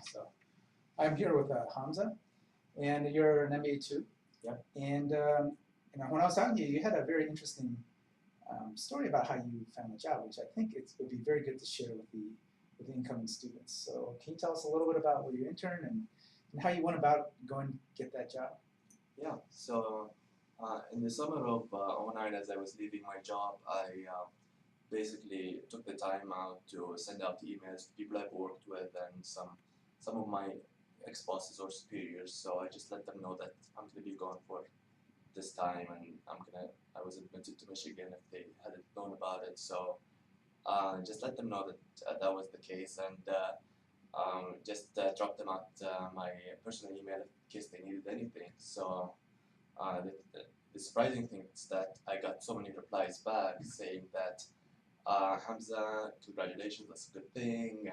So I'm here with Hamza, and you're an MBA too. Yeah. And when I was talking to you, you had a very interesting story about how you found a job, which I think it would be very good to share with the incoming students. So can you tell us a little bit about where you interned and how you went about going to get that job? Yeah, so in the summer of '09, as I was leaving my job, I basically took the time out to send out emails to people I've worked with and some of my ex-bosses or superiors. So I just let them know that I'm going to be gone for this time, and I was admitted to Michigan if they hadn't known about it. So just let them know that that was the case, and just drop them out my personal email in case they needed anything. So the surprising thing is that I got so many replies back saying that Hamza, congratulations, that's a good thing.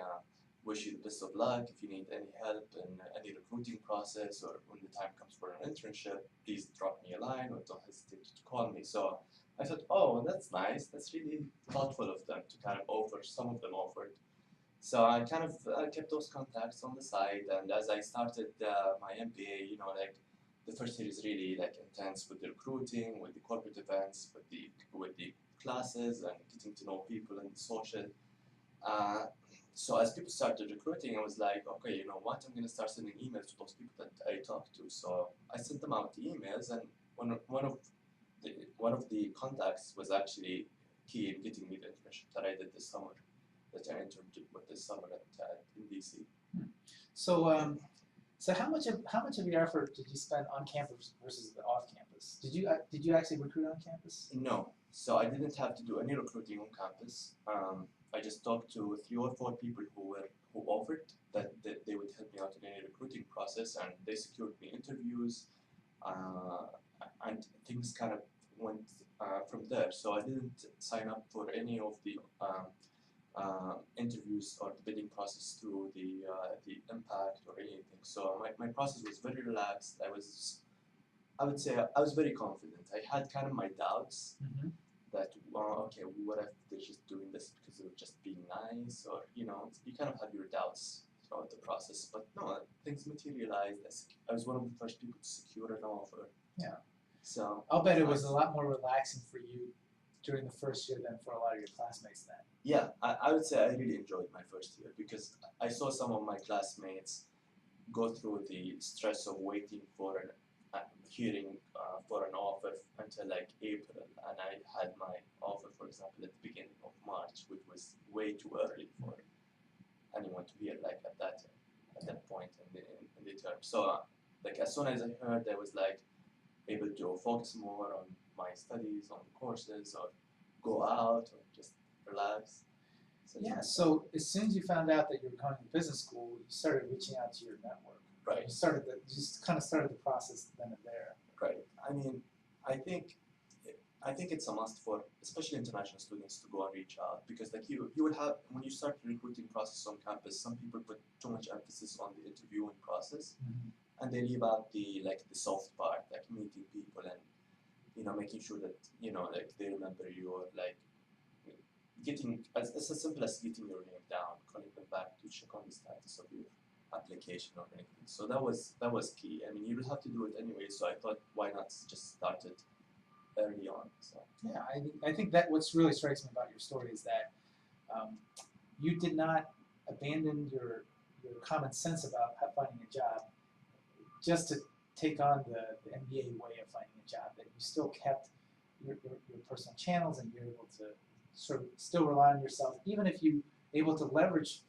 Wish you the best of luck. If you need any help in any recruiting process or when the time comes for an internship, please drop me a line or don't hesitate to call me. So I thought, oh, that's nice. That's really thoughtful of them to kind of offer. Some of them offered. So I kind of kept those contacts on the side, and as I started my MBA, like the first year is really like intense with the recruiting, with the corporate events, with the classes, and getting to know people and social. Uh, so as people started recruiting, I was like, okay, you know what? I'm gonna start sending emails to those people that I talked to. So I sent them out the emails, and one of the contacts was actually key in getting me the internship that I did this summer, that I interned with this summer in DC. So how much of your effort did you spend on campus versus the off campus? Did you actually recruit on campus? No, so I didn't have to do any recruiting on campus. I just talked to 3 or 4 people who offered that they would help me out in any recruiting process, and they secured me interviews, uh, and things kind of went from there. So I didn't sign up for any of the interviews or the bidding process through the impact or anything. So my process was very relaxed. I would say I was very confident. I had kind of my doubts Mm-hmm. that, okay, what if they're just doing this because they're just being nice, or you kind of have your doubts throughout the process. But no, things materialized. I was one of the first people to secure an offer. Yeah. So I'll bet it was a lot more relaxing for you during the first year than for a lot of your classmates then. yeah, I would say I really enjoyed my first year because I saw some of my classmates go through the stress of waiting for an hearing for an offer until like April, and I had my offer, for example, at the beginning of March, which was way too early for anyone to hear like at that point in the term. So like as soon as I heard, I was like able to focus more on my studies, on the courses, or go out or just relax. Yeah, so as soon as you found out that you were going to business school, you started reaching out to your network. Right. You just kind of started the process then and there. Right. I mean, I think I think it's a must for especially international students to go and reach out, because like you would have, when you start the recruiting process on campus, some people put too much emphasis on the interviewing process, Mm-hmm. and they leave out the soft part, like meeting people and making sure that like they remember you, or like getting as simple as getting your name down, calling them back to check on the status of your application or anything. So that was key. I mean, you would have to do it anyway. So I thought, why not just start it early on? So Yeah, I think that what's really strikes me about your story is that um, you did not abandon your common sense about finding a job just to take on the MBA way of finding a job. That you still kept your personal channels, and you're able to sort of still rely on yourself, even if you able to leverage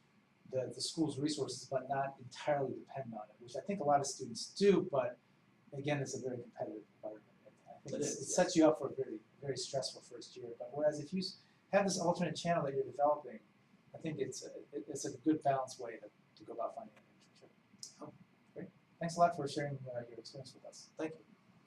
the school's resources, but not entirely depend on it, which I think a lot of students do. But again, it's a very competitive environment. I think it sets you up for a very, very stressful first year. But whereas if you have this alternate channel that you're developing, I think it's a good balanced way to go about finding an internship. Oh, great. Thanks a lot for sharing your experience with us. thank you.